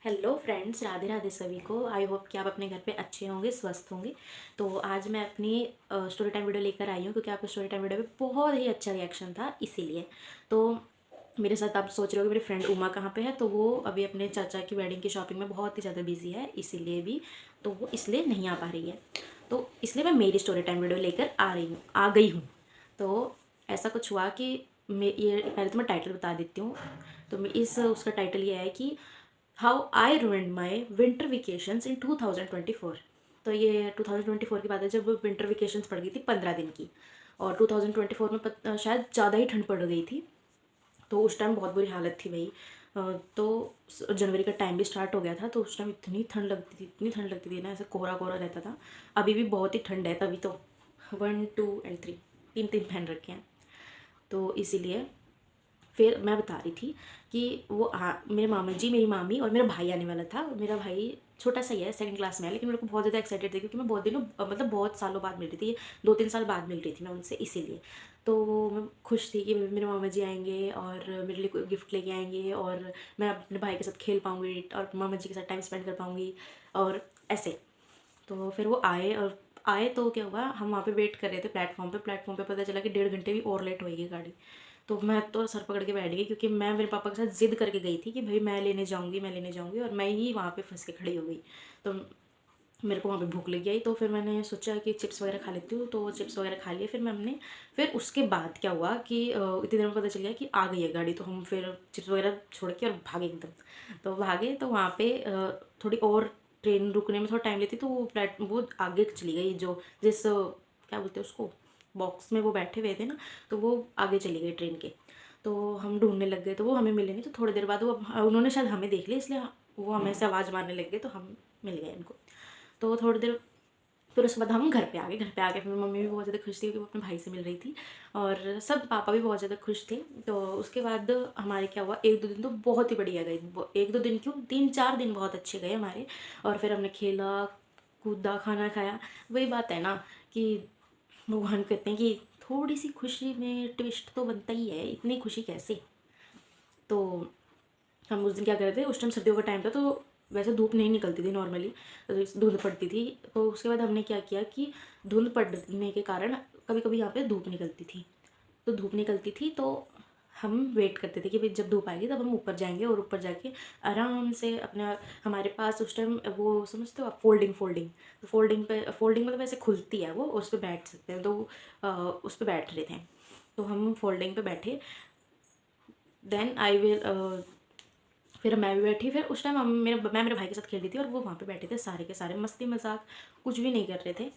Hello friends, Radhe Radhe सभी को। I hope कि आप अपने घर पे अच्छे होंगे, स्वस्थ होंगे। तो आज मैं अपनी स्टोरी टाइम वीडियो लेकर आई हूँ क्योंकि आपके स्टोरी टाइम वीडियो पे बहुत ही अच्छा रिएक्शन था, इसीलिए। तो मेरे साथ आप सोच रहे हो कि मेरी फ्रेंड उमा कहाँ पे है, तो वो अभी अपने चाचा की वेडिंग की शॉपिंग में बहुत ही ज़्यादा बिजी है, इसीलिए भी। तो वो इसलिए नहीं आ पा रही है, तो इसलिए मैं मेरी स्टोरी टाइम वीडियो लेकर आ गई हूँ। तो ऐसा कुछ हुआ कि ये पहले तो मैं टाइटल बता देती हूँ। तो इस उसका टाइटल ये है कि how I ruined my winter vacations in 2024। तो ये 2024 की बात है, जब विंटर वेकेशंस पड़ गई थी 15 दिन की। और 2024 में शायद ज़्यादा ही ठंड पड़ गई थी। तो उस टाइम बहुत बुरी हालत थी भाई। तो जनवरी का टाइम भी स्टार्ट हो गया था, तो उस टाइम इतनी ठंड लगती थी, इतनी ठंड लगती थी ना, ऐसे कोहरा कोहरा रहता था। अभी भी बहुत ही ठंड है, तभी तो 1 2 एंड 3 तीन तीन पहन रखे हैं। तो इसीलिए फिर मैं बता रही थी कि मेरे मामा जी, मेरी मामी और मेरा भाई आने वाला था। मेरा भाई छोटा सा ही है, सेकंड क्लास में है, लेकिन मेरे को बहुत ज़्यादा एक्साइटेड थी क्योंकि मैं बहुत दिनों मतलब बहुत सालों बाद मिल रही थी। 2 3 साल बाद मिल रही थी मैं उनसे, इसीलिए। तो मैं खुश थी कि मेरे मामा जी आएंगे और मेरे लिए कोई गिफ्ट लेके आएंगे और मैं अपने भाई के साथ खेल पाऊँगी और मामा जी के साथ टाइम स्पेंड कर पाऊँगी और ऐसे। तो फिर वो आए, और आए तो क्या हुआ, हम वहाँ पे वेट कर रहे थे प्लेटफॉर्म पे पता चला कि 1.5 घंटे भी और लेट होएगी गाड़ी। तो मैं तो सर पकड़ के बैठ गई क्योंकि मैं मेरे पापा के साथ ज़िद करके गई थी कि भाई मैं लेने जाऊँगी, और मैं ही वहाँ पे फंस के खड़ी हो गई। तो मेरे को वहाँ पे भूख लगी आई, तो फिर मैंने सोचा कि चिप्स वगैरह खा लेती हूँ, तो चिप्स वगैरह खा लिए। फिर उसके बाद क्या हुआ कि इतनी देर में पता चल गया कि आ गई है गाड़ी, तो हम फिर चिप्स वगैरह छोड़ के और भागे एकदम। तो भागे तो वहाँ पे थोड़ी और ट्रेन रुकने में थोड़ा टाइम लेती, तो वो आगे चली गई, जो जिस क्या बोलते हैं उसको, बॉक्स में वो बैठे हुए थे ना, तो वो आगे चली गई ट्रेन के। तो हम ढूंढने लग गए, तो वो हमें मिले नहीं। तो थोड़ी देर बाद वो उन्होंने शायद हमें देख लिया, इसलिए वो हमें से आवाज़ मारने लग गए, तो हम मिल गए उनको। तो थोड़ी देर फिर उसके बाद हम घर पे आ गए फिर मम्मी भी बहुत ज़्यादा खुश थी कि वो अपने भाई से मिल रही थी, और सब पापा भी बहुत ज़्यादा खुश थे। तो उसके बाद हमारे क्या हुआ, 1 2 दिन तो बहुत ही बढ़िया गए। 1 2 दिन क्यों, 3 4 दिन बहुत अच्छे गए हमारे। और फिर हमने खेला कूदा, खाना खाया। वही बात है ना कि भगवान कहते हैं कि थोड़ी सी खुशी में ट्विस्ट तो बनता ही है, इतनी खुशी कैसे। तो हम उस दिन क्या कर रहे थे, उस टाइम सर्दियों का टाइम था, तो वैसे धूप नहीं निकलती थी नॉर्मली, तो धुंध पड़ती थी। तो उसके बाद हमने क्या किया कि धुंध पड़ने के कारण कभी कभी यहाँ पे धूप निकलती थी। तो धूप निकलती थी तो हम वेट करते थे कि भाई जब धूप आएगी तब हम ऊपर जाएंगे, और ऊपर जाके आराम से अपना, हमारे पास उस टाइम वो समझते हो आप, फोल्डिंग। तो फोल्डिंग मतलब ऐसे खुलती है वो, उस पर बैठ सकते हैं। तो उस पर बैठ रहे थे, तो हम फोल्डिंग पे बैठे। देन आई विल फिर मैं भी बैठी। फिर उस टाइम मैं मेरे भाई के साथ खेल रही थी, और वो वहाँ पे बैठे थे, सारे के सारे मस्ती मजाक कुछ भी नहीं कर रहे थे।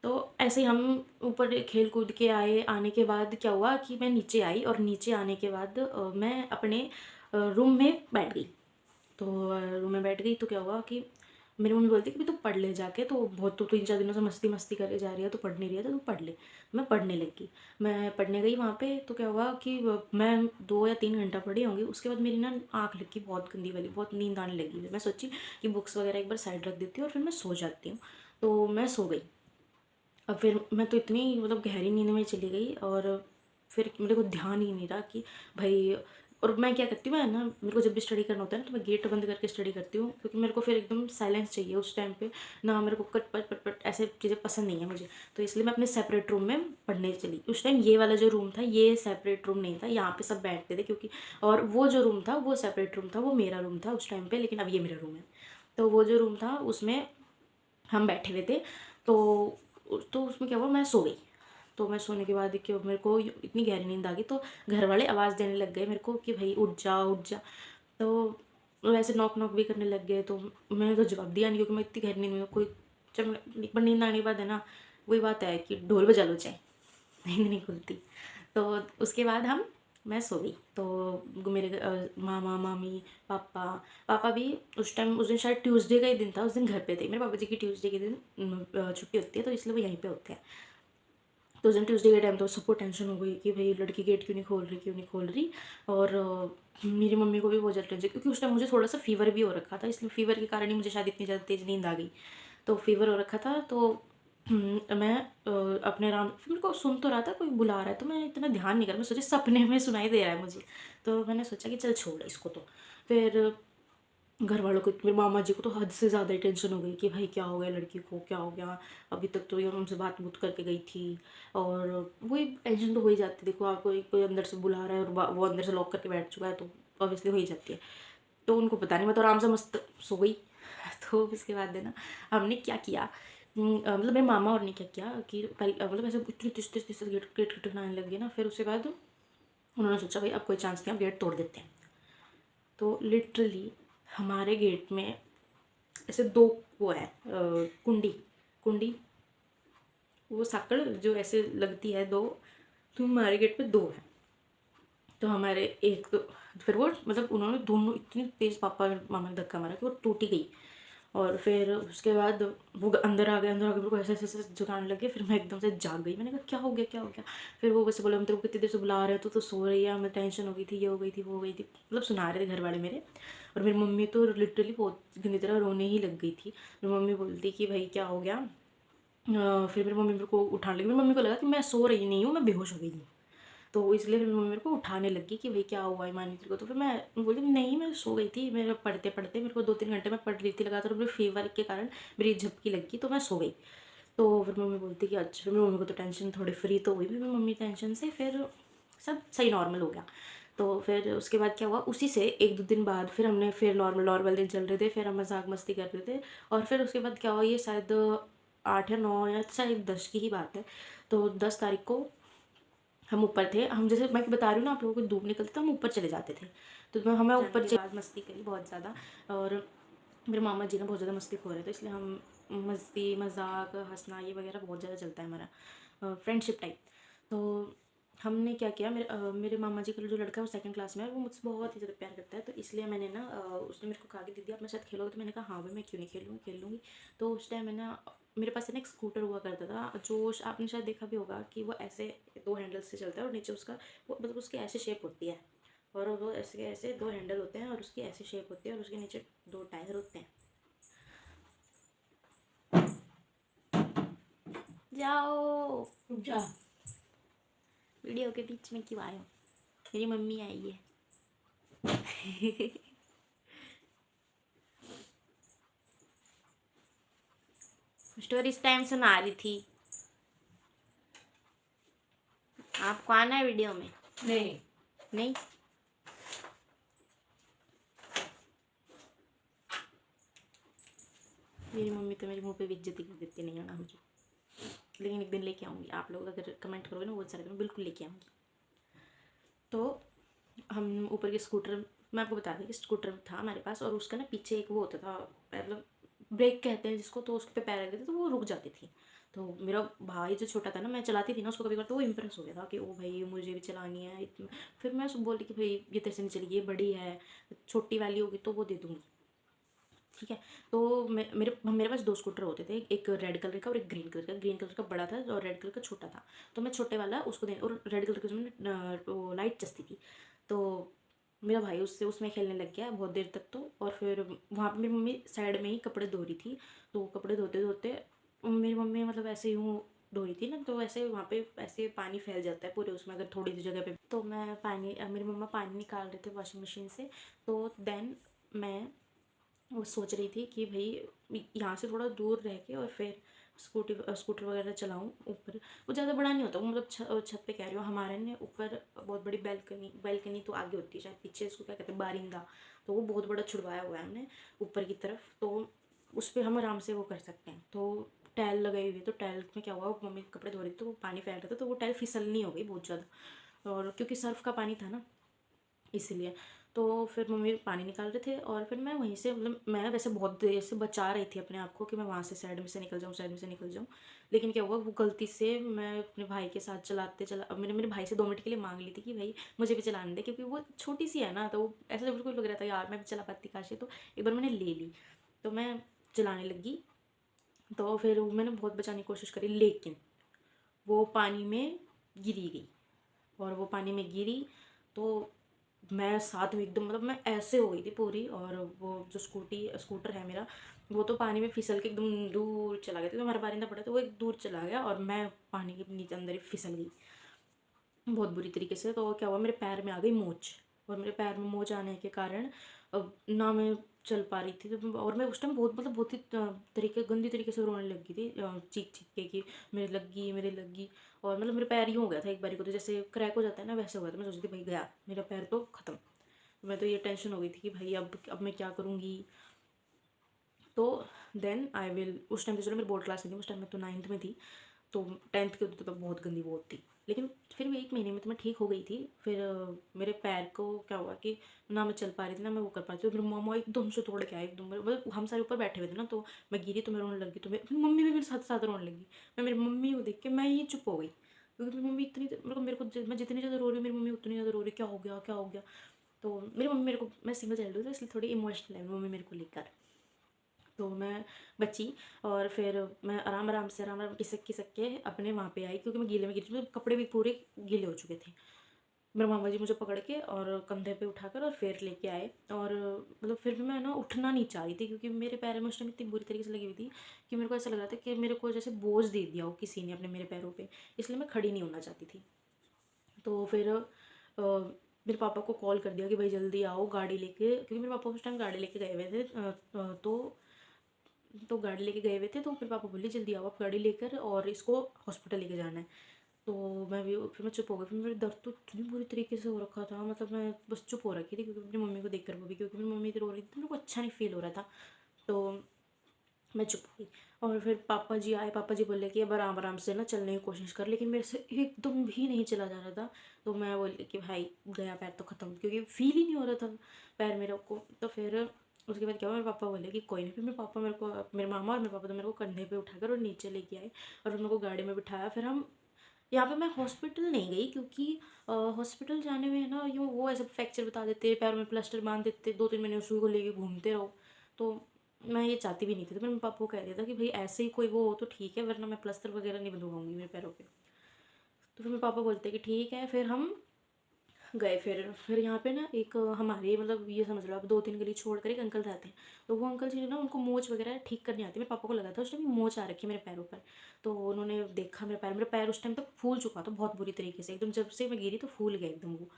तो ऐसे ही हम ऊपर खेल कूद के आए। आने के बाद क्या हुआ कि मैं नीचे आई, और नीचे आने के बाद मैं अपने रूम में बैठ गई। तो रूम में बैठ गई तो क्या हुआ कि मेरी मम्मी बोलती कि भी तू पढ़ ले जाके, तो बहुत तो 3 4 दिनों से मस्ती मस्ती करे जा रही है, तो पढ़ नहीं रही है, तो तू पढ़ ले। मैं पढ़ने लगी। मैं पढ़ने गई वहाँ पे, तो क्या हुआ कि मैं 2 या 3 घंटा पढ़ी होंगी। उसके बाद मेरी ना आँख लगी बहुत गंदी वाली, बहुत नींद आने लगी। मैं सोची कि बुक्स वगैरह एक बार साइड रख देती हूँ और फिर मैं सो जाती हूँ। तो मैं सो गई। अब फिर मैं तो इतनी मतलब गहरी नींद में चली गई, और फिर मेरे को ध्यान ही नहीं रहा कि भाई। और मैं क्या करती हूँ, मैं ना, मेरे को जब भी स्टडी करना होता है ना, तो मैं गेट बंद करके स्टडी करती हूँ, क्योंकि मेरे को फिर एकदम साइलेंस चाहिए उस टाइम पे ना। मेरे को कट पट पट पट ऐसे चीज़ें पसंद नहीं है मुझे। तो इसलिए मैं अपने सेपरेट रूम में पढ़ने चली। उस टाइम ये वाला जो रूम था, ये सेपरेट रूम नहीं था, यहाँ पे सब बैठते थे क्योंकि, और वो जो रूम था वो सेपरेट रूम था, वो मेरा रूम था उस टाइम पे, लेकिन अब ये मेरा रूम है। तो वो जो रूम था उसमें हम बैठे हुए थे। तो उसमें क्या हुआ, मैं सो गई। तो मैं सोने के बाद कि मेरे को इतनी गहरी नींद आ गई, तो घर वाले आवाज़ देने लग गए मेरे को कि भाई उठ जा उठ जा। तो वैसे नॉक नॉक भी करने लग गए, तो मैंने तो जवाब दिया नहीं क्योंकि मैं इतनी गहरी नींद में, कोई जब एक बार नींद आने के बाद है ना, वही बात है कि ढोल बजा लो चाहे, नींद नहीं खुलती। तो उसके बाद मैं सो गई। तो मेरे मामा मामी पापा पापा भी उस टाइम, उस दिन शायद ट्यूसडे का ही दिन था, उस दिन घर पे थे। मेरे पापा जी की ट्यूसडे के दिन छुट्टी होती है, तो इसलिए वो यहीं पे होते हैं। तो उस दिन ट्यूसडे के टाइम तो सबको टेंशन हो गई कि भाई लड़की गेट क्यों नहीं खोल रही। और मेरी मम्मी को भी बहुत ज़्यादा टेंशन, क्योंकि उस टाइम मुझे थोड़ा सा फीवर भी हो रखा था, इसलिए फीवर के कारण ही मुझे शायद इतनी ज़्यादा तेज़ नींद आ गई। तो फीवर हो रखा था, तो मैं अपने आराम, फिर मेरे को सुन तो रहा था कोई बुला रहा है, तो मैं इतना ध्यान नहीं करा। मैं सोची सपने में सुनाई दे रहा है मुझे, तो मैंने सोचा कि चल छोड़ इसको। तो फिर घर वालों को, मेरे मामा जी को तो हद से ज़्यादा ही टेंशन हो गई कि भाई क्या हो गया लड़की को, क्या हो गया, अभी तक तो ये उनसे बात बूत करके गई थी। और वही टेंशन तो हो ही जाती है, देखो आपको कोई अंदर से बुला रहा है और वो अंदर से लॉक करके बैठ चुका है तो ऑब्वियसली हो ही जाती है। तो उनको पता नहीं, मैं तो आराम से मस्त सो गई। तो उसके बाद है ना, हमने क्या किया, मतलब मेरे मामा और ने क्या किया कि पहले मतलब ऐसे इतनी तेज तेज तेज गेट गेट खटखटाने लग गए ना, फिर उसके बाद उन्होंने सोचा भाई अब कोई चांस नहीं, अब गेट तोड़ देते हैं। तो लिटरली हमारे गेट में ऐसे दो वो है, कुंडी कुंडी, वो साकड़ जो ऐसे लगती है दो, तो हमारे गेट पे दो है। तो हमारे एक तो फिर वो मतलब उन्होंने दोनों इतनी तेज़ पापा मामा ने धक्का मारा कि वो टूट ही गई। और फिर उसके बाद वो अंदर आ गए, अंदर आके मेरे को ऐसे ऐसे ऐसे जगाने लगे, फिर मैं एकदम से जाग गई। मैंने कहा क्या हो गया, क्या हो गया। फिर वो वैसे बोले हम तेरे को कितनी देर से बुला रहे हो, तो सो रही है, हमें टेंशन हो गई थी, ये हो गई थी, वो हो गई थी, मतलब सुना रहे थे घर वाले मेरे। और मेरी मम्मी तो लिटरली बहुत गंदी तरह रोने ही लग गई थी। मेरी मम्मी बोलती कि भाई क्या हो गया। फिर मेरी मम्मी मेरे को उठाने लगी, मेरी मम्मी को लगा कि मैं सो रही नहीं हूँ, मैं बेहोश हो गई हूँ। तो इसलिए फिर मम्मी मेरे को उठाने लगी कि भाई क्या हुआ ईमानी तेरे को। तो फिर मैं बोली नहीं मैं सो गई थी, मेरे पढ़ते पढ़ते मेरे को 2-3 घंटे मैं पढ़ रही थी लगातार, मेरे फीवर के कारण मेरी झपकी लगी तो मैं सो गई। तो फिर मम्मी बोलती कि अच्छा, फिर मेरी मम्मी को तो टेंशन, थोड़ी फ्री तो हुई फिर मेरी मम्मी टेंशन से, फिर सब सही नॉर्मल हो गया। तो फिर उसके बाद क्या हुआ, उसी से 1-2 दिन बाद फिर हमने फिर नॉर्मल नॉर्मल दिन चल रहे थे, फिर हम मजाक मस्ती कर रहे थे। और फिर उसके बाद क्या हुआ, ये शायद 8 या 9 या शायद 10 की ही बात है। तो 10 तारीख को हम ऊपर थे, हम जैसे मैं बता रही हूँ ना आप लोगों को धूप निकलती तो हम ऊपर चले जाते थे। तो मैं हमें ऊपर के बाद मस्ती करी बहुत ज़्यादा। और मेरे मामा जी ने बहुत ज़्यादा मस्ती खो रहे थे, इसलिए हम मस्ती मजाक हंसना ये वगैरह बहुत ज़्यादा चलता है हमारा, फ्रेंडशिप टाइप। तो हमने क्या किया, मेरे मामा जी का जो लड़का है वो 2nd क्लास में है, वो मुझसे बहुत ही ज़्यादा प्यार करता है। तो इसलिए मैंने ना उसने मेरे को कहा कि दीदी आप मेरे साथ खेलोगे, तो मैंने कहा हाँ भाई मैं क्यों नहीं खेलूँगी, खेल लूँगी। तो उस टाइम है ना, मेरे पास है ना एक स्कूटर हुआ करता था, जो आपने शायद देखा भी होगा कि वो ऐसे 2 हैंडल से चलता है और नीचे उसका वो मतलब उसकी ऐसे शेप होती है। और वो ऐसे ऐसे 2 हैंडल होते हैं और उसकी ऐसी शेप होती है और उसके नीचे 2 टायर होते हैं। जाओ जा। वीडियो के बीच में क्यों आए हो, मेरी मम्मी आई है। स्टोरी इस टाइम सुना रही थी, आपको आना है वीडियो में? नहीं। नहीं, मेरी मम्मी तो मेरे मुंह पे बेइज्जती कर देती, नहीं आना मुझे। लेकिन एक दिन लेके आऊँगी, आप लोग अगर कमेंट करोगे ना बहुत सारे तो मैं बिल्कुल लेके आऊँगी। तो हम ऊपर के स्कूटर, मैं आपको बता दें कि स्कूटर था हमारे पास और उसका ना पीछे एक वो होता था, मतलब ब्रेक कहते हैं जिसको, तो उस पर पैर रख देते तो वो रुक जाती थी। तो मेरा भाई जो छोटा था ना, मैं चलाती थी ना उसको कभी बार, तो वो इम्प्रेस हो गया था कि ओ भाई मुझे भी चलानी है फिर मैं उसको बोली कि भाई ये तेरे से नहीं चलेगी, ये बड़ी है, छोटी वाली होगी तो वो दे दूँगी। ठीक है। तो मेरे पास 2 स्कूटर होते थे, एक रेड कलर का और एक ग्रीन कलर का। ग्रीन कलर का बड़ा था और रेड कलर का छोटा था। तो मैं छोटे वाला उसको दे, और रेड कलर की उसमें वो लाइट चस्ती थी। तो मेरा भाई उससे उसमें खेलने लग गया बहुत देर तक। तो और फिर वहाँ पे मेरी मम्मी साइड में ही कपड़े धो रही थी। तो कपड़े धोते धोते मेरी मम्मी मतलब ऐसे यूँ धो रही थी ना, तो ऐसे वहाँ पे ऐसे पानी फैल जाता है पूरे उसमें अगर थोड़ी सी जगह पे। तो मैं पानी मेरी मम्मा पानी निकाल रहे थे वॉशिंग मशीन से। तो देन मैं वो सोच रही थी कि भाई यहाँ से थोड़ा दूर रह के और फिर स्कूटर वगैरह चलाऊँ ऊपर। वो ज़्यादा बड़ा नहीं होता वो, मतलब छत पे कह रही हूँ, हमारे ने ऊपर बहुत बड़ी बैल्कनी तो आगे होती है शायद, पीछे इसको क्या कहते हैं बारिंदा। तो वो बहुत बड़ा छुड़वाया हुआ है हमने ऊपर की तरफ, तो उस पर हम आराम से वो कर सकते हैं। तो टाइल लगाई हुई है, तो टाइल में क्या हुआ, मम्मी कपड़े धो रही थी तो वो पानी फैल रहा था, तो वो टाइल फिसलनी हो गई बहुत ज़्यादा, और क्योंकि सर्फ का पानी था ना इसलिए। तो फिर मम्मी पानी निकाल रहे थे और फिर मैं वहीं से, मतलब मैं वैसे बहुत देर से बचा रही थी अपने आप को कि मैं वहाँ से साइड में से निकल जाऊँ, साइड में से निकल जाऊँ। लेकिन क्या हुआ, वो गलती से मैं अपने भाई के साथ चलाते चला, अब मेरे मेरे भाई से 2 मिनट के लिए मांग ली थी कि भाई मुझे भी चलाने दे, क्योंकि वो छोटी सी है ना, तो ऐसा बिल्कुल लग रहा था यार मैं भी चला पाती काश। तो एक बार मैंने ले ली, तो मैं चलाने लगी। तो फिर मैंने बहुत बचाने की कोशिश करी, लेकिन वो पानी में गिरी गई। और वो पानी में गिरी तो मैं साथ में एकदम, मतलब मैं ऐसे हो गई थी पूरी। और वो जो स्कूटर है मेरा, वो तो पानी में फिसल के एकदम दूर चला गया था, तो हमारा बारिंदा पड़ा तो वो एक दूर चला गया और मैं पानी के नीचे अंदर ही फिसल गई बहुत बुरी तरीके से। तो क्या हुआ, मेरे पैर में आ गई मोच। और मेरे पैर में मोच आने के कारण अब ना मैं चल पा रही थी। तो और मैं उस टाइम बहुत मतलब बहुत ही गंदी तरीके से रोने लगी थी, चीख चीख के कि मेरे लग गई, मेरे लग गई। और मतलब मेरे पैर यूँ हो गया था एक बारी को, तो जैसे क्रैक हो जाता है ना वैसे हो गया था। मैं सोचती थी भाई गया मेरा पैर तो ख़त्म। मैं तो ये टेंशन हो गई थी कि भाई अब मैं क्या करूँगी। तो देन आई विल, उस टाइम तो चलो मेरी बोर्ड क्लास नहीं थी, उस टाइम मैं तो 9th में थी। तो 10th के तो बहुत गंदी बोर्ड थी, लेकिन फिर भी 1 महीने में तो मैं ठीक हो गई थी। फिर मेरे पैर को क्या हुआ कि ना मैं चल पा रही थी ना मैं वो कर पा रही थी। तो मेरे मामा एकदम से तोड़ के आए, एकदम मतलब हम सारे ऊपर बैठे हुए थे ना, तो मैं गिरी तो मैं रोने लगी, तो मेरी मम्मी भी मेरे साथ साथ रोने लगी। मैं मेरी मम्मी को देख के मैं ही चुप हो गई, क्योंकि मेरी मम्मी इतनी मैं जितनी ज़्यादा रो रही हूँ मेरी मम्मी उतनी ज़्यादा रो रही, क्या हो गया क्या हो गया। तो मेरी मम्मी मेरे को, मैं सिंगल चाइल्ड हूँ तो इसलिए थोड़ी इमोशनल है मम्मी मेरे को लेकर। तो मैं बची, और फिर मैं आराम आराम आराम खिसक के अपने वहाँ पे आई, क्योंकि मैं गीले में गिरी थी, कपड़े भी पूरे गीले हो चुके थे। मेरे मामा जी मुझे पकड़ के और कंधे पे उठाकर और फिर लेके आए। और मतलब फिर भी मैं ना उठना नहीं चाह रही थी, क्योंकि मेरे पैर में उस टाइम इतनी बुरी तरीके से लगी हुई थी कि मेरे को ऐसा लग रहा था कि मेरे को जैसे बोझ दे दिया हो किसी ने अपने मेरे पैरों पे, इसलिए मैं खड़ी नहीं होना चाहती थी। तो फिर मेरे पापा को कॉल कर दिया कि भाई जल्दी आओ गाड़ी लेके, क्योंकि मेरे पापा उस टाइम गाड़ी लेके गए हुए थे। तो गाड़ी लेके गए हुए थे, तो फिर पापा बोले जल्दी आओ आप गाड़ी लेकर और इसको हॉस्पिटल लेके जाना है। तो मैं भी, फिर मैं चुप हो गई। फिर मेरे दर्द तो इतनी बुरी तरीके से हो रखा था, मतलब मैं बस चुप हो रखी थी, क्योंकि अपनी मम्मी को देख कर वो भी, क्योंकि मेरी मम्मी तो रो रही थी तो मेरे को अच्छा नहीं फील हो रहा था। तो मैं चुप हो गई। और फिर पापा जी आए, पापा जी बोले कि अब आराम आराम से ना चलने की कोशिश कर, लेकिन मेरे से एकदम भी नहीं चला जा रहा था। तो मैं बोली कि भाई गया पैर तो ख़त्म, क्योंकि फील ही नहीं हो रहा था पैर मेरे को। तो फिर उसके बाद क्या हुआ, मेरे पापा बोले कि कोई नहीं। फिर मेरे पापा मेरे को, मेरे मामा और मेरे पापा तो मेरे को कंधे पे उठाकर और नीचे लेके आए और फिर मेरे को गाड़ी में बिठाया। फिर हम यहाँ पे, मैं हॉस्पिटल नहीं गई, क्योंकि हॉस्पिटल जाने में ना यूँ वो ऐसे फ्रैक्चर बता देते, पैरों में प्लास्टर बांध देते, 2-3 महीने सुई को लेके घूमते रहो। तो मैं ये चाहती भी नहीं थी। तो मेरे पापा को कह दिया था कि भाई ऐसे ही कोई वो हो तो ठीक है, वरना मैं प्लास्टर वगैरह नहीं बंधवाऊंगी मेरे पैरों पे। तो फिर मेरे पापा बोलते कि ठीक है। फिर हम गए। फिर यहाँ पे ना एक हमारे, मतलब ये समझ लो आप 2-3 गली छोड़ कर एक अंकल रहते हैं। तो वो अंकल जी ने ना, उनको मोच वगैरह ठीक करनी आती है। मेरे पापा को लगा था उस टाइम मोच आ रखी है मेरे पैरों पर। तो उन्होंने देखा मेरे पैर उस टाइम तक फूल चुका था बहुत बुरी तरीके से, एकदम जब से मैं गिरी तो फूल गया एकदम वो।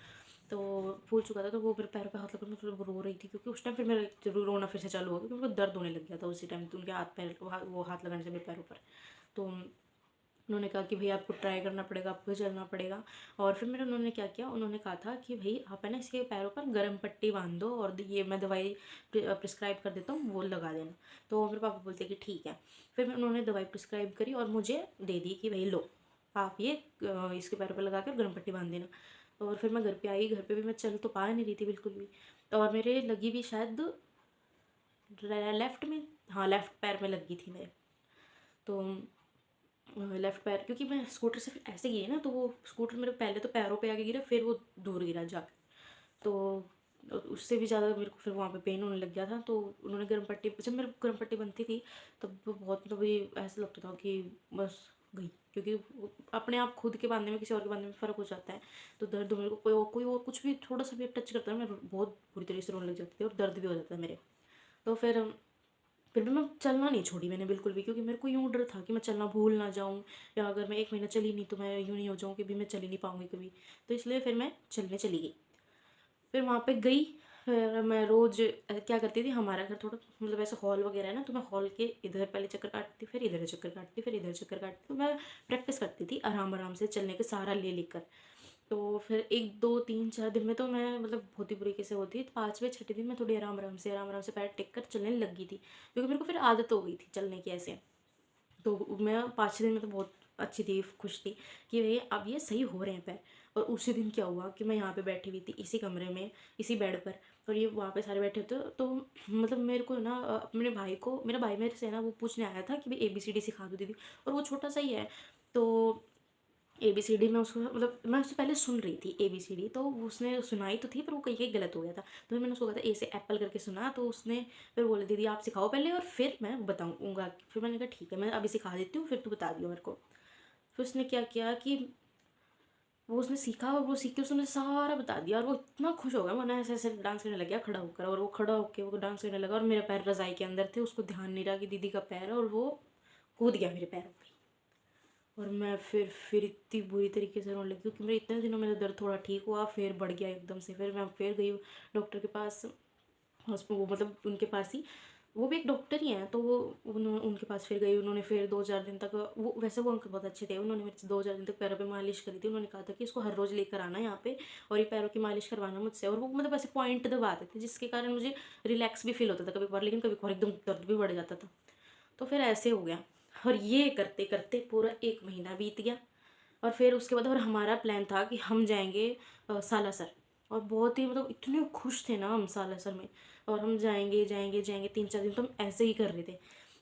तो फूल चुका था, तो वो मेरे पैरों पे हाथ लगा, मैं थोड़ा रो रही थी, क्योंकि उस टाइम फिर मेरा जरूर रोना फिर से चालू हो गया, क्योंकि मेरे को दर्द होने लग गया था उसी टाइम, तो उनके हाथ पैर वो हाथ लगाने से मेरे पैरों पर। तो उन्होंने कहा कि भाई आपको ट्राई करना पड़ेगा, आपको चलना पड़ेगा। और फिर मेरे उन्होंने क्या किया, उन्होंने कहा था कि भाई आप है ना इसके पैरों पर गर्म पट्टी बांध दो और ये मैं दवाई प्रिस्क्राइब कर देता हूँ वो लगा देना। तो मेरे पापा बोलते कि ठीक है। फिर उन्होंने दवाई प्रिस्क्राइब करी और मुझे दे दी कि भाई लो आप ये इसके पैरों पर लगा कर गर्म पट्टी बांध देना। और फिर मैं घर पे आई, घर पे भी मैं चल तो पा नहीं रही थी बिल्कुल भी। और मेरे लगी भी शायद लेफ्ट में, हाँ लेफ्ट पैर में लगी थी मेरे। तो लेफ्ट पैर, क्योंकि मैं स्कूटर से फिर ऐसे गिरी ना, तो वो स्कूटर मेरे पहले तो पैरों पे आके गिरा, फिर वो दूर गिरा जाके। तो उससे भी ज़्यादा मेरे को फिर वहाँ पे पेन होने लग गया था। तो उन्होंने गर्म पट्टी, जब मेरे गर्म पट्टी बनती थी तब वो बहुत, मतलब ये ऐसा लगता था कि बस गई, क्योंकि अपने आप खुद के बांधने में किसी और के बांधने में फ़र्क हो जाता है। तो दर्द मेरे को कोई और कुछ भी थोड़ा सा भी टच करता है मैं बहुत बुरी तरीके से रोने लग जाती थी और दर्द भी हो जाता है मेरे। तो फिर भी मैं चलना नहीं छोड़ी मैंने बिल्कुल भी, क्योंकि मेरे को यूँ डर था कि मैं चलना भूल ना जाऊँ, या अगर मैं 1 महीना चली नहीं तो मैं यूँ नहीं हो जाऊँ कि भी मैं चल ही नहीं पाऊँगी कभी। तो इसलिए फिर मैं चलने चली गई। फिर वहाँ पे गई। फिर मैं रोज़ क्या करती थी, हमारा घर थोड़ा मतलब ऐसा हॉल वगैरह है ना, तो मैं हॉल के इधर पहले चक्कर काटती, फिर इधर चक्कर काटती, फिर इधर चक्कर काटती। तो मैं प्रैक्टिस करती थी आराम आराम से चलने का सहारा ले लेकर। तो फिर 1 2 3 4 दिन में तो मैं मतलब बहुत ही तरीके से होती, 5वें 6ठे दिन में थोड़ी आराम आराम से पैर टेक कर चलने लगी थी, क्योंकि मेरे को फिर आदत हो गई थी चलने की ऐसे। तो मैं 5 6 दिन में तो बहुत अच्छी थी, खुश थी कि भई अब ये सही हो रहे हैं पैर। और उसी दिन क्या हुआ कि मैं यहाँ पे बैठी हुई थी इसी कमरे में, इसी बेड पर, और ये वहाँ पे सारे बैठे थे। तो मतलब मेरे को ना अपने भाई को, मेरा भाई मेरे से ना वो पूछने आया था कि भाई ABCD सिखा दो दीदी। और वो छोटा सा ही है। तो ABCD में उसको, मतलब मैं उससे पहले सुन रही थी ABCD, तो उसने सुनाई तो थी पर वो कहीं कहीं गलत हो गया था। तो फिर मैंने उसको कहा था A से एप्पल करके सुना, तो उसने फिर बोले दीदी आप सिखाओ पहले और फिर मैं बताऊँगा। फिर मैंने कहा ठीक है मैं अभी सिखा देती हूँ, फिर तू बता दियो मेरे को। फिर उसने क्या किया कि वो उसने सीखा और वो सीख के उसने मुझे सारा बता दिया, और वो इतना खुश हो गया, वो ना ऐसे ऐसे डांस करने लग गया खड़ा होकर, और वो खड़ा होकर वो डांस करने लगा, और मेरे पैर रज़ाई के अंदर थे, उसको ध्यान नहीं रहा कि दीदी का पैर है, और वो कूद गया मेरे पैरों पे। और मैं फिर इतनी बुरी तरीके से रोने लगी, क्योंकि मेरे इतने दिनों में तो दर्द थोड़ा ठीक हुआ, फिर बढ़ गया एकदम से। फिर मैं फिर गई डॉक्टर के पास। हॉस्पिटल, वो मतलब उनके पास ही, वो भी एक डॉक्टर ही हैं, तो वो उनके पास फिर गई। उन्होंने फिर 2-4 दिन तक, वो वैसे वो अंकल बहुत अच्छे थे, उन्होंने मेरे से 2-4 दिन तक पैरों पे मालिश करी थी। उन्होंने कहा था कि इसको हर रोज़ लेकर आना यहाँ पे और ये पैरों की मालिश करवाना मुझसे। और वो मतलब ऐसे पॉइंट दबाते थे जिसके कारण मुझे रिलैक्स भी फील होता था कभी कभार, लेकिन कभी कभार एकदम दर्द भी बढ़ जाता था। तो फिर ऐसे हो गया, और ये करते करते पूरा 1 महीना बीत गया। और फिर उसके बाद और हमारा प्लान था कि हम जाएंगे सालासर। और बहुत ही मतलब इतने खुश थे ना हम सालासर में, और हम जाएंगे जाएंगे जाएंगे, 3-4 दिन तो हम ऐसे ही कर रहे थे।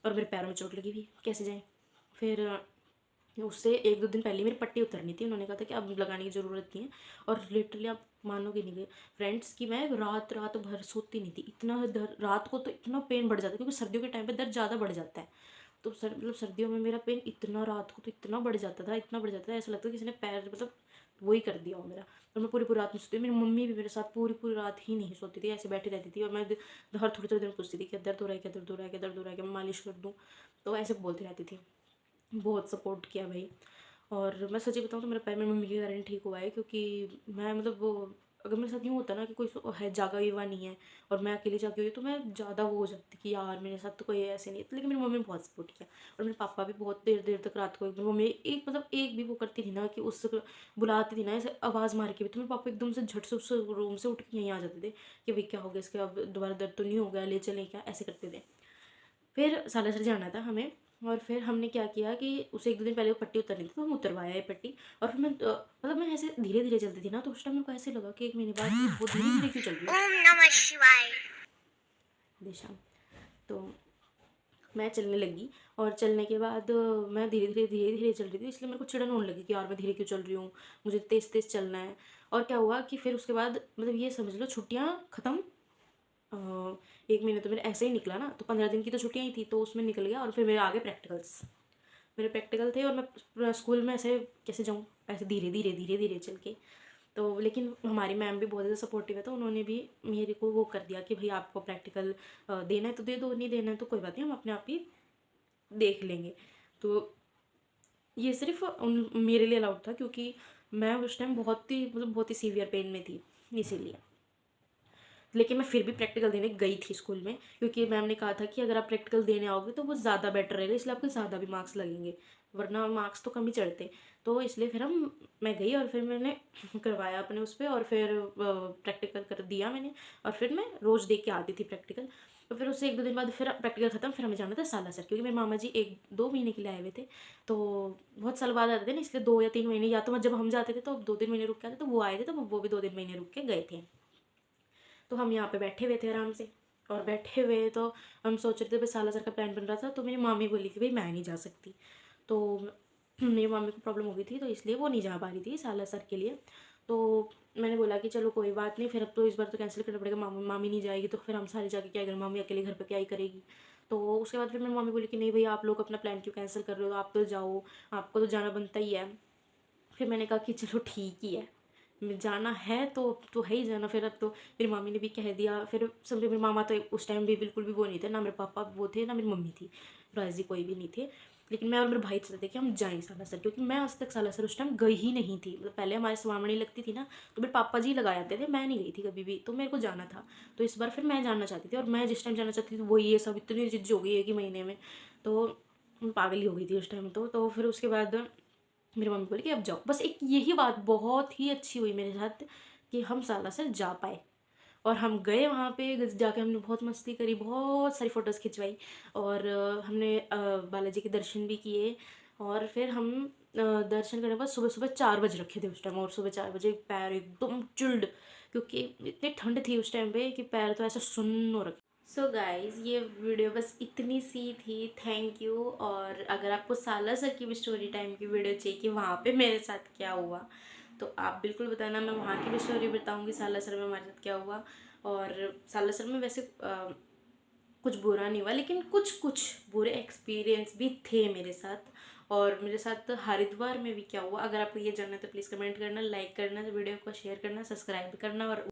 और मेरे पैरों में चोट लगी हुई, कैसे जाएं। फिर उससे 1-2 दिन पहले मेरी पट्टी उतरनी थी, उन्होंने कहा था कि अब लगाने की ज़रूरत नहीं है। और लिटरली आप मानोगे नहीं गए फ्रेंड्स कि मैं रात रात भर सोती नहीं थी, इतना दर्द रात को तो इतना पेन बढ़ जाता है, क्योंकि सर्दियों के टाइम पे दर्द ज़्यादा बढ़ जाता है। तो मतलब सर्दियों में मेरा पेन इतना रात को तो इतना बढ़ जाता था, इतना बढ़ जाता था, ऐसा लगता था किसी ने पैर मतलब वही कर दिया हो मेरा। और मैं पूरी पूरी रात नहीं सोती, मेरी मम्मी भी मेरे साथ पूरी पूरी रात ही नहीं सोती थी, ऐसे बैठी रहती थी। और मैं हर थोड़ी थोड़ी देर में पूछती थी क्या दर्द हो रहा है, क्या दर्द हो रहा है, क्या दर्द हो रहा है, क्या मैं मालिश कर दूँ। तो ऐसे बोलती रहती थी। बहुत सपोर्ट किया भाई। और मैं सच्ची बताऊँ तो मेरा पैर मेरी मम्मी के कारण ठीक हुआ है, क्योंकि मैं मतलब वो, अगर मेरे साथ यूँ होता ना कि कोई है जागा हुआ नहीं है और मैं अकेली जागी हुई, तो मैं ज़्यादा वो हो जाती कि यार मेरे साथ तो कोई ऐसे नहीं है। लेकिन मेरी मम्मी ने बहुत सपोर्ट किया। और मेरे पापा भी बहुत देर देर तक रात को, मेरी मम्मी एक मतलब एक भी वो करती थी ना कि उस बुलाती थी ना ऐसे आवाज़ मार के भी, तो मेरे पापा एकदम से झट से उस रूम से उठ के यहीं आ जाते थे कि भाई क्या हो गया इसके, अब दोबारा दर्द तो नहीं हो गया, ले चलें क्या, ऐसे करते थे। फिर सालासर जाना था हमें। और फिर हमने क्या किया कि उसे 1-2 दिन पहले वो पट्टी उतरनी थी, तो हम उतरवाया ये पट्टी। और फिर मैं मतलब मैं ऐसे धीरे धीरे चलती थी ना, तो उस टाइम मेरे को ऐसे लगा कि 1 महीने बाद मैं बहुत धीरे धीरे क्यों चल रही हूँ। ओम नमः शिवाय दिशा। तो मैं चलने लगी। और चलने के बाद मैं धीरे धीरे चल रही थी, इसलिए मेरे को चिड़न होने लगी कि यार मैं धीरे क्यों चल रही हूँ, मुझे तेज़ तेज़ चलना है। और क्या हुआ कि फिर उसके बाद मतलब ये समझ लो छुट्टियाँ ख़त्म। 1 महीने तो मेरे ऐसे ही निकला ना, तो 15 दिन की तो छुट्टियाँ ही थी, तो उसमें निकल गया। और फिर मेरे आगे प्रैक्टिकल्स, मेरे प्रैक्टिकल थे, और मैं स्कूल में ऐसे कैसे जाऊँ, ऐसे धीरे धीरे धीरे धीरे चल के। तो लेकिन हमारी मैम भी बहुत ज़्यादा सपोर्टिव है, तो उन्होंने भी मेरे को वो कर दिया कि भाई आपको प्रैक्टिकल देना है तो दे दो, नहीं देना है तो कोई बात नहीं, हम अपने आप ही देख लेंगे। तो ये सिर्फ मेरे लिए अलाउड था, क्योंकि मैं उस टाइम बहुत ही मतलब बहुत ही सीवियर पेन में थी, इसीलिए। लेकिन मैं फिर भी प्रैक्टिकल देने गई थी स्कूल में, क्योंकि मैम ने कहा था कि अगर आप प्रैक्टिकल देने आओगे तो वो ज़्यादा बेटर रहेगा, इसलिए आपको ज़्यादा भी मार्क्स लगेंगे, वरना मार्क्स तो कम ही चढ़ते। तो इसलिए फिर मैं गई और फिर मैंने करवाया अपने उस पर, और फिर प्रैक्टिकल कर दिया मैंने। और फिर मैं रोज़ दे के आती थी प्रैक्टिकल। तो फिर उससे 1-2 दिन बाद फिर प्रैक्टिकल ख़त्म, फिर हमें जाना था सालासर, क्योंकि मेरे मामा जी 1-2 महीने के लिए आए हुए थे। तो बहुत साल बाद आते थे ना, इसलिए 2 या 3 महीने, या तो जब हम जाते थे तो 2-3 महीने रुक के आते, तो वो आए थे तो वो भी 2-3 महीने रुक के गए थे। तो हम यहाँ पे बैठे हुए थे आराम से। और बैठे हुए तो हम सोच रहे थे, भाई सालासर का प्लान बन रहा था, तो मेरी मामी बोली कि भाई मैं नहीं जा सकती। तो मेरी मामी को प्रॉब्लम हो गई थी, तो इसलिए वो नहीं जा पा रही थी सालासर के लिए। तो मैंने बोला कि चलो कोई बात नहीं, फिर अब तो इस बार तो कैंसिल करना पड़ेगा, मामी नहीं जाएगी तो फिर हम सारे जाके क्या करें, मामी अकेले घर पर क्या ही करेगी। तो उसके बाद फिर मेरी मामी बोली कि नहीं भैया आप लोग अपना प्लान क्यों कैंसिल कर रहे हो, आप तो जाओ, आपको तो जाना बनता ही है। फिर मैंने कहा कि चलो ठीक ही है, जाना है तो है ही जाना। फिर अब तो मेरी मामी ने भी कह दिया। फिर समझो मेरे मामा तो उस टाइम भी बिल्कुल भी वो नहीं थे, ना मेरे पापा वो थे, ना मेरी मम्मी थी, राजी कोई भी नहीं थे। लेकिन मैं और मेरे भाई चाहते थे कि हम जाएँ सालासर, क्योंकि मैं आज तक सालासर उस टाइम गई ही नहीं थी। मतलब पहले हमारे स्वामणी लगती थी ना, तो मेरे पापा जी लगा जाते थे, मैं नहीं गई थी कभी भी, तो मेरे को जाना था। तो इस बार फिर मैं जानना चाहती थी, और मैं जिस टाइम जाना चाहती थी वो ये सब इतनी जिद हो गई 1 ही महीने में, तो मैं पागल ही हो गई थी उस टाइम। तो फिर उसके बाद मेरी मम्मी बोली कि अब जाओ। बस एक यही बात बहुत ही अच्छी हुई मेरे साथ कि हम सालासर जा पाए। और हम गए वहाँ पे, जाके हमने बहुत मस्ती करी, बहुत सारी फ़ोटोज़ खिंचवाई। और हमने बालाजी के दर्शन भी किए। और फिर हम दर्शन करने के बाद सुबह सुबह 4 बज रखे थे उस टाइम, और सुबह 4 बजे पैर एकदम चिल्ड, क्योंकि इतनी ठंड थी उस टाइम पे कि पैर तो ऐसा सुन्न हो रखे। सो गाइज़ ये वीडियो बस इतनी सी थी, थैंक यू। और अगर आपको सालासर की भी स्टोरी टाइम की वीडियो चाहिए कि वहाँ पे मेरे साथ क्या हुआ, तो आप बिल्कुल बताना, मैं वहाँ की भी स्टोरी बताऊँगी सालासर में हमारे साथ क्या हुआ। और सालासर में वैसे कुछ बुरा नहीं हुआ, लेकिन कुछ कुछ बुरे एक्सपीरियंस भी थे मेरे साथ। और मेरे साथ हरिद्वार में भी क्या हुआ, अगर आपको ये जानना है तो प्लीज़ कमेंट करना, लाइक करना, वीडियो को शेयर करना, सब्सक्राइब करना, और